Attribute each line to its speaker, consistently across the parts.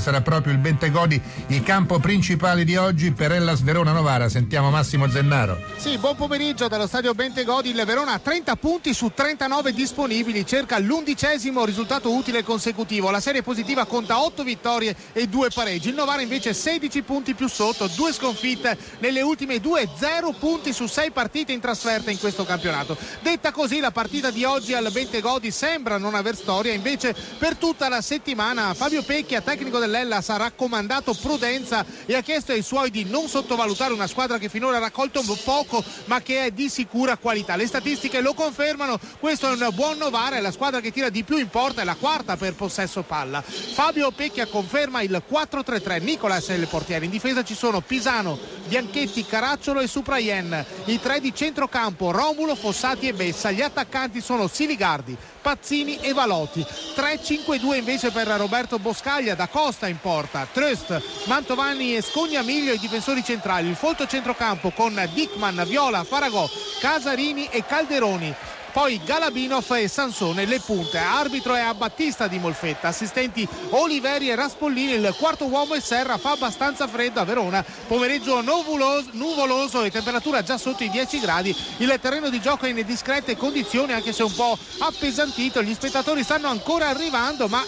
Speaker 1: sarà proprio il Bentegodi il campo principale di oggi per Hellas Verona-Novara. Sentiamo Massimo Zennaro.
Speaker 2: Sì, buon pomeriggio dallo stadio Bentegodi. Il Verona ha 30 punti su 39 disponibili, cerca l'11° risultato utile consecutivo. La serie positiva conta 8 vittorie e 2 pareggi. Il Novara invece 16 punti più sotto, 2 sconfitte nelle ultime 2, 0 punti su 6 partite in trasferta in questo campionato. Detta così, la partita di oggi al Bentegodi sembra non aver storia, invece per tutta la settimana Fabio Pecchia, tecnico dell'Hellas, ha raccomandato prudenza e ha chiesto ai suoi di non sottovalutare una squadra che finora ha raccolto poco ma che è di sicura qualità. Le statistiche lo confermano, questo è un buon Novara, è la squadra che tira di più in porta, è la quarta per possesso palla. Fabio Pecchia conferma il 4-3-3, Nicolas è il portiere, in difesa ci sono Pisano, Bianchetti, Caracciolo e Supraien, i tre di centrocampo Romulo, Fossati e Bessa, gli attaccanti sono Siligardi, Pazzini e Valotti. 3-5-2 invece per Roberto Boscaglia, Da Costa in porta, Tröst, Mantovani e Scognamiglio i difensori centrali, il folto centrocampo con Dickman, Viola, Faragò, Casarini e Calderoni. Poi Galabinov e Sansone le punte, arbitro è Battista di Molfetta, assistenti Oliveri e Raspollini, il quarto uomo è Serra. Fa abbastanza freddo a Verona, pomeriggio nuvoloso e temperatura già sotto i 10 gradi, il terreno di gioco è in discrete condizioni anche se un po' appesantito, gli spettatori stanno ancora arrivando ma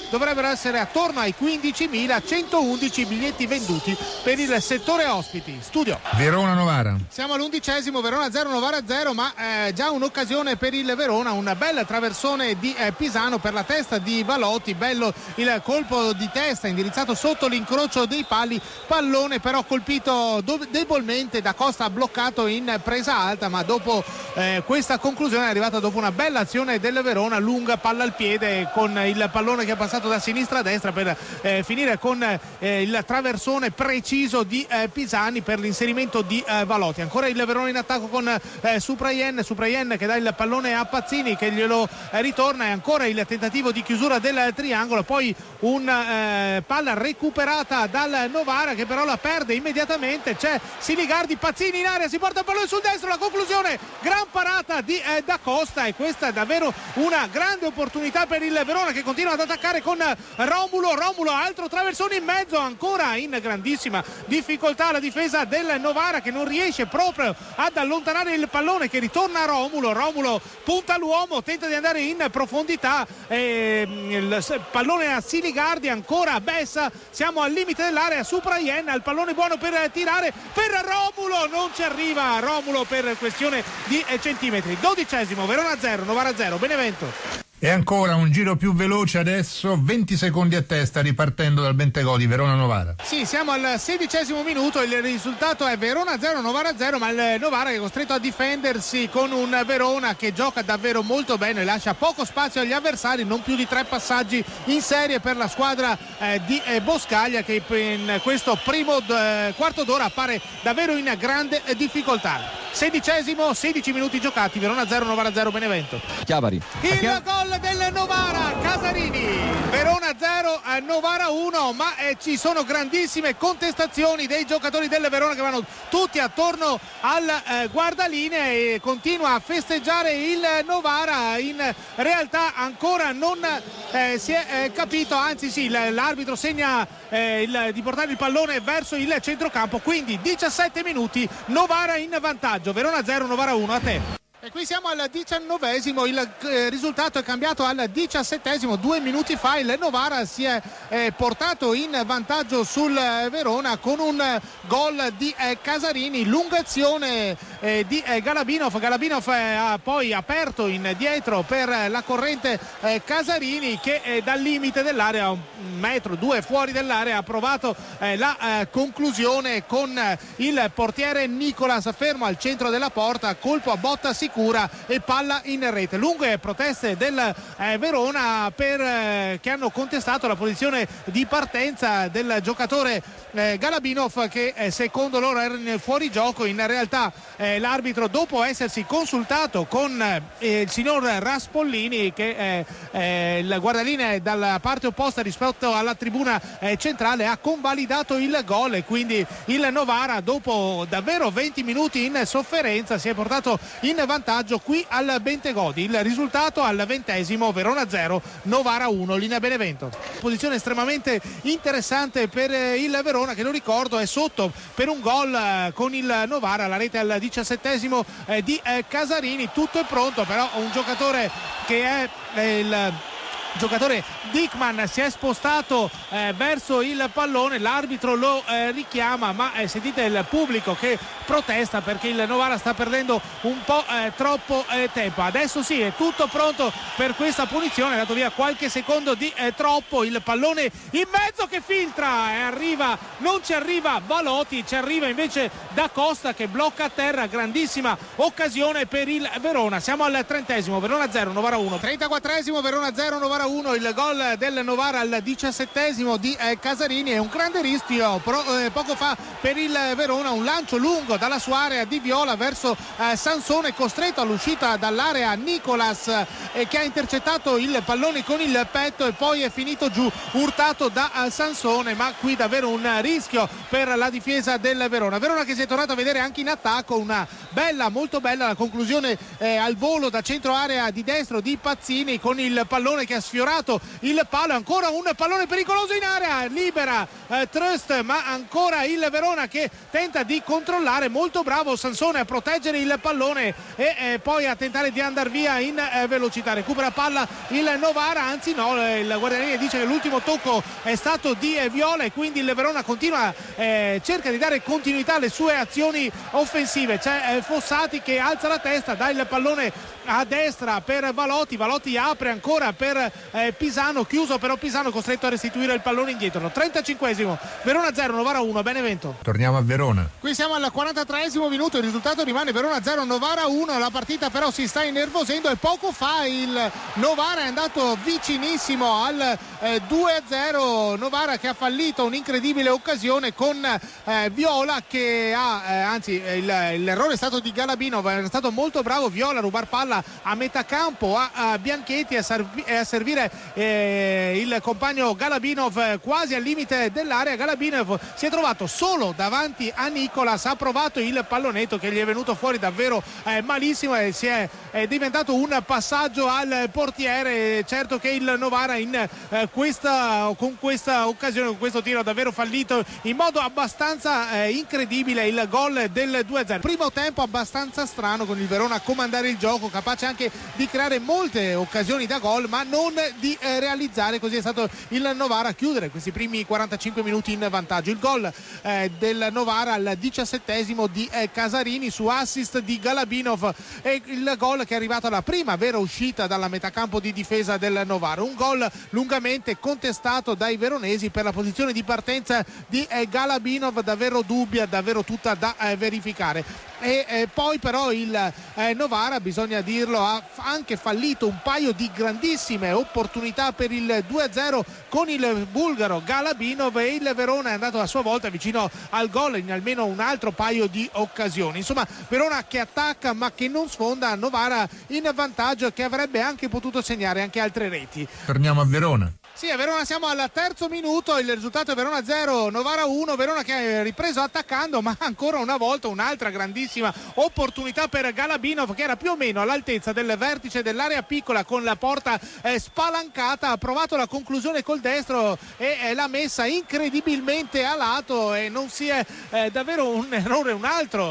Speaker 2: dovrebbero essere attorno ai 15.111 biglietti venduti per il settore ospiti. Studio
Speaker 1: Verona-Novara.
Speaker 2: Siamo all'11°, Verona 0, Novara 0, ma già un'occasione per il Verona, un bel traversone di Pisano per la testa di Valotti, bello il colpo di testa indirizzato sotto l'incrocio dei pali, pallone però colpito debolmente, Da Costa ha bloccato in presa alta, ma dopo questa conclusione è arrivata dopo una bella azione del Verona, lunga palla al piede con il pallone che è passato da sinistra a destra per finire con il traversone preciso di Pisani per l'inserimento di Valotti. Ancora il Verona in attacco con Supraien che dà il pallone a Pazzini che glielo ritorna, e ancora il tentativo di chiusura del triangolo, poi un palla recuperata dal Novara che però la perde immediatamente, c'è Siligardi, Pazzini in area, si porta il pallone sul destro, la conclusione, gran parata di Da Costa, e questa è davvero una grande opportunità per il Verona che continua ad attaccare con Romulo, altro traversone in mezzo, ancora in grandissima difficoltà la difesa del Novara che non riesce proprio ad allontanare il pallone, che ritorna a Romulo punta l'uomo, tenta di andare in profondità, il pallone a Siligardi, ancora a Bessa, siamo al limite dell'area, Supraien, il pallone buono per tirare per Romulo, non ci arriva Romulo per questione di centimetri. 12°, Verona 0, Novara 0, Benevento.
Speaker 1: E ancora un giro più veloce adesso, 20 secondi a testa ripartendo dal Bentegodi, Verona-Novara.
Speaker 2: Sì, siamo al 16° minuto, il risultato è Verona 0, Novara 0, ma il Novara è costretto a difendersi con un Verona che gioca davvero molto bene, lascia poco spazio agli avversari, non più di 3 passaggi in serie per la squadra di Boscaglia che in questo primo quarto d'ora appare davvero in grande difficoltà. 16°, 16 minuti giocati, Verona 0, Novara 0, Benevento.
Speaker 3: Chiavari.
Speaker 2: Il gol del Novara, Casarini, Verona 0, Novara 1, ma ci sono grandissime contestazioni dei giocatori del Verona che vanno tutti attorno al guardalinee e continua a festeggiare il Novara. In realtà ancora non si è capito, anzi sì, l'arbitro segna di portare il pallone verso il centrocampo, quindi 17 minuti, Novara in vantaggio, Verona 0, Novara 1, a te. E qui siamo al 19°, il risultato è cambiato al 17°, 2 minuti fa il Novara si è portato in vantaggio sul Verona con un gol di Casarini, lunga azione di Galabinov ha poi aperto in dietro per la corrente Casarini che dal limite dell'area, 1 metro, 2 fuori dell'area, ha provato la conclusione con il portiere Nicolas fermo al centro della porta, colpo a botta sicura e palla in rete. Lunghe proteste del Verona che hanno contestato la posizione di partenza del giocatore Galabinov che secondo loro era in fuorigioco. In realtà l'arbitro, dopo essersi consultato con il signor Raspollini che il guardalinee dalla parte opposta rispetto alla tribuna centrale, ha convalidato il gol e quindi il Novara, dopo davvero 20 minuti in sofferenza, si è portato in vantaggio vantaggio qui al Bentegodi. Il risultato al 20° Verona 0 Novara 1, linea Benevento. Posizione estremamente interessante per il Verona, che lo ricordo è sotto per un gol con il Novara, la rete al 17° di Casarini. Tutto è pronto, però un giocatore che è il giocatore Dickman si è spostato verso il pallone, l'arbitro lo richiama, ma sentite il pubblico che protesta perché il Novara sta perdendo un po' troppo tempo. Adesso sì, è tutto pronto per questa punizione, è dato via qualche secondo di troppo, il pallone in mezzo che filtra e arriva, non ci arriva Baloti, ci arriva invece Da Costa che blocca a terra. Grandissima occasione per il Verona. Siamo al 30°, Verona 0 Novara 1. 34° Verona 0 Novara 1, il gol del Novara al 17° di Casarini. È un grande rischio poco fa per il Verona, un lancio lungo dalla sua area di Viola verso Sansone, costretto all'uscita dall'area Nicolas che ha intercettato il pallone con il petto e poi è finito giù urtato da Sansone, ma qui davvero un rischio per la difesa del Verona che si è tornato a vedere anche in attacco. Una bella, molto bella la conclusione al volo da centro area di destro di Pazzini con il pallone che ha sfiorato il palo. Ancora un pallone pericoloso in area, libera Trust, ma ancora il Verona che tenta di controllare. Molto bravo Sansone a proteggere il pallone e poi a tentare di andare via in velocità. Recupera palla il Novara, anzi no, il guardialinea dice che l'ultimo tocco è stato di Viola e quindi il Verona continua, cerca di dare continuità alle sue azioni offensive. C'è Fossati che alza la testa, dà il pallone a destra per Valotti apre ancora per Pisano, chiuso però Pisano costretto a restituire il pallone indietro. 35° Verona 0 Novara 1 Benevento.
Speaker 1: Torniamo a Verona.
Speaker 2: Qui siamo al 43° minuto, il risultato rimane Verona 0 Novara 1. La partita però si sta innervosendo e poco fa il Novara è andato vicinissimo al 2-0. Novara che ha fallito un'incredibile occasione con Viola che ha l'errore è stato di Galabinov, è stato molto bravo Viola a rubar palla a metà campo a Bianchetti e a servire il compagno Galabinov quasi al limite dell'area. Galabinov si è trovato solo davanti a Nicolas, ha provato il pallonetto che gli è venuto fuori davvero malissimo e si è diventato un passaggio al portiere. Certo che il Novara con questa occasione, con questo tiro davvero fallito in modo abbastanza incredibile, il gol del 2-0. Primo tempo abbastanza strano con il Verona a comandare il gioco, capace anche di creare molte occasioni da gol ma non di realizzare. Così è stato il Novara a chiudere questi primi 45 minuti in vantaggio. Il gol del Novara al 17° di Casarini su assist di Galabinov e il gol che è arrivato alla prima vera uscita dalla metacampo di difesa del Novara. Un gol lungamente contestato dai veronesi per la posizione di partenza di Galabinov, davvero dubbia, davvero tutta da verificare. E poi però il Novara, bisogna dirlo, ha anche fallito un paio di grandissime opportunità per il 2-0 con il bulgaro Galabinov e il Verona è andato a sua volta vicino al gol in almeno un altro paio di occasioni. Insomma, Verona che attacca ma che non sfonda, Novara in vantaggio che avrebbe anche potuto segnare anche altre reti.
Speaker 1: Torniamo a Verona.
Speaker 2: Sì, a Verona siamo al 3° minuto, il risultato è Verona 0, Novara 1, Verona che ha ripreso attaccando ma ancora una volta un'altra grandissima opportunità per Galabinov che era più o meno all'altezza del vertice dell'area piccola con la porta spalancata, ha provato la conclusione col destro e l'ha messa incredibilmente a lato e non si è davvero un errore,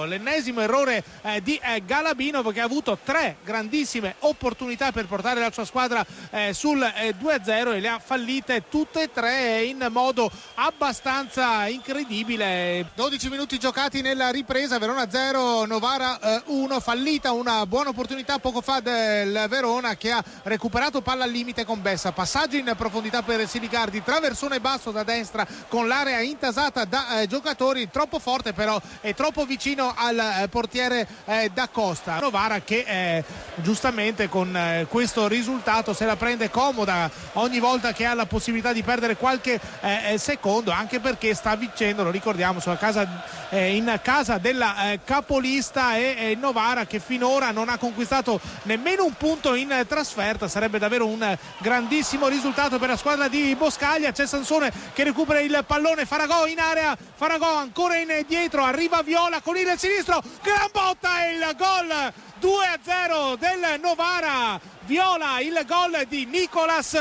Speaker 2: l'ennesimo errore di Galabinov che ha avuto 3 grandissime opportunità per portare la sua squadra sul 2-0 e le ha fallite tutte e 3 in modo abbastanza incredibile. 12 minuti giocati nella ripresa, Verona 0 Novara 1, fallita una buona opportunità poco fa del Verona che ha recuperato palla al limite con Bessa, passaggio in profondità per Silicardi, traversone basso da destra con l'area intasata da giocatori, troppo forte però è troppo vicino al portiere Da Costa. Novara che giustamente con questo risultato se la prende comoda ogni volta che ha la possibilità di perdere qualche secondo, anche perché sta vincendo, lo ricordiamo, in casa della capolista e Novara che finora non ha conquistato nemmeno un punto in trasferta. Sarebbe davvero un grandissimo risultato per la squadra di Boscaglia. C'è Sansone che recupera il pallone, Faragò in area, Faragò ancora indietro, arriva Viola con il sinistro, gran botta e il gol 2-0 del Novara. Viola il gol di Nicolas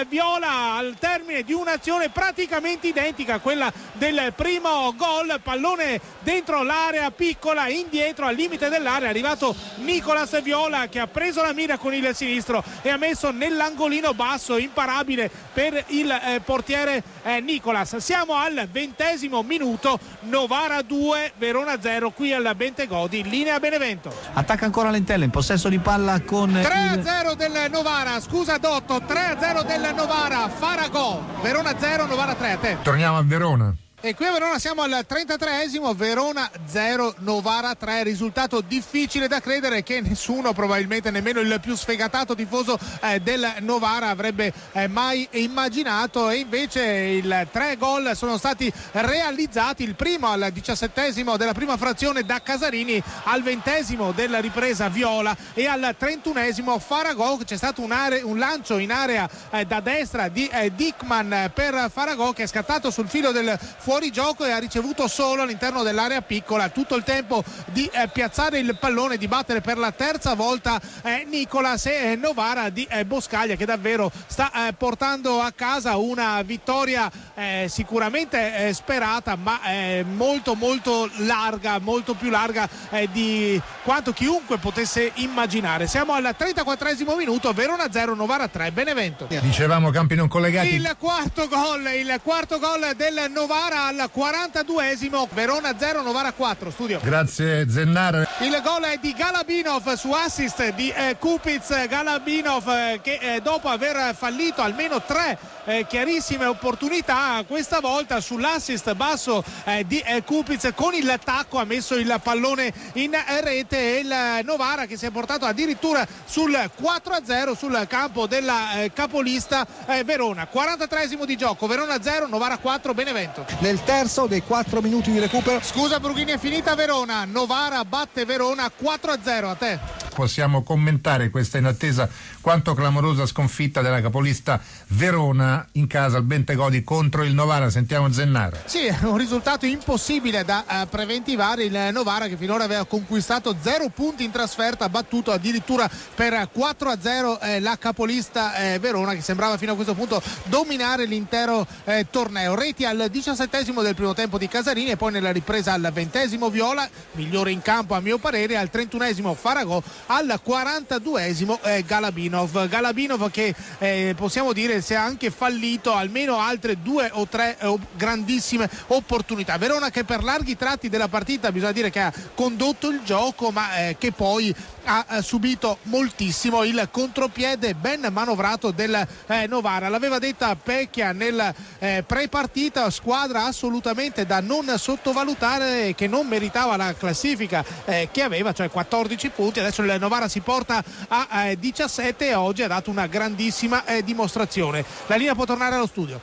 Speaker 2: Viola al termine di un'azione praticamente identica a quella del primo gol, pallone dentro l'area piccola, indietro al limite dell'area è arrivato Nicolas Viola che ha preso la mira con il sinistro e ha messo nell'angolino basso, imparabile per il portiere Nicolas. Siamo al 20° minuto, Novara 2 Verona 0 qui al Bentegodi, linea Benevento.
Speaker 3: Attacca ancora Lentella in possesso di palla con
Speaker 2: 3-0 del Novara, scusa Dotto, 3-0 del Novara, Faragò, Verona 0 Novara 3. A te.
Speaker 1: Torniamo a Verona.
Speaker 2: E qui a Verona siamo al 33esimo, Verona 0 Novara 3, risultato difficile da credere che nessuno, probabilmente nemmeno il più sfegatato tifoso del Novara avrebbe mai immaginato, e invece i 3 gol sono stati realizzati, il primo al 17esimo della prima frazione da Casarini, al 20esimo della ripresa Viola e al 31esimo Faragò. C'è stato un lancio in area da destra di Dickman per Faragò che è scattato sul filo del fuorigioco e ha ricevuto solo all'interno dell'area piccola, tutto il tempo di piazzare il pallone, di battere per la terza volta Nicolas e Novara di Boscaglia, che davvero sta portando a casa una vittoria sicuramente sperata, ma molto molto larga, molto più larga di quanto chiunque potesse immaginare. Siamo al 34esimo minuto, Verona 0 Novara 3 Benevento.
Speaker 1: Dicevamo campi non collegati.
Speaker 2: Il quarto gol del Novara al 42esimo, Verona 0 Novara 4. Studio.
Speaker 1: Grazie Zennara.
Speaker 2: Il gol è di Galabinov su assist di Kupic. Galabinov che dopo aver fallito almeno 3 chiarissime opportunità, questa volta sull'assist basso di Kupic con il tacco ha messo il pallone in rete, e il Novara che si è portato addirittura sul 4-0 sul campo della capolista Verona. 43esimo di gioco, Verona 0 Novara 4 Benevento.
Speaker 4: Nel terzo dei 4 minuti di recupero.
Speaker 2: Scusa Brughini, è finita Verona, Novara batte Verona 4-0. A te.
Speaker 1: Possiamo commentare questa inattesa quanto clamorosa sconfitta della capolista Verona in casa al Bentegodi contro il Novara. Sentiamo Zennara.
Speaker 2: Sì, è un risultato impossibile da preventivare. Il Novara che finora aveva conquistato 0 punti in trasferta, ha battuto addirittura per 4-0 la capolista Verona, che sembrava fino a questo punto dominare l'intero torneo. Reti al 17esimo del primo tempo di Casarini e poi nella ripresa al 20esimo Viola, migliore in campo a mio parere, al 31esimo Faragò, al 42esimo Galabinov che possiamo dire si è anche fallito almeno altre 2 o 3 grandissime opportunità. Verona che per larghi tratti della partita bisogna dire che ha condotto il gioco, ma che poi ha subito moltissimo il contropiede ben manovrato del Novara. L'aveva detta Pecchia nel pre-partita, squadra assolutamente da non sottovalutare, che non meritava la classifica che aveva, cioè 14 punti. Adesso il Novara si porta a 17 e oggi ha dato una grandissima dimostrazione. La linea può tornare allo studio.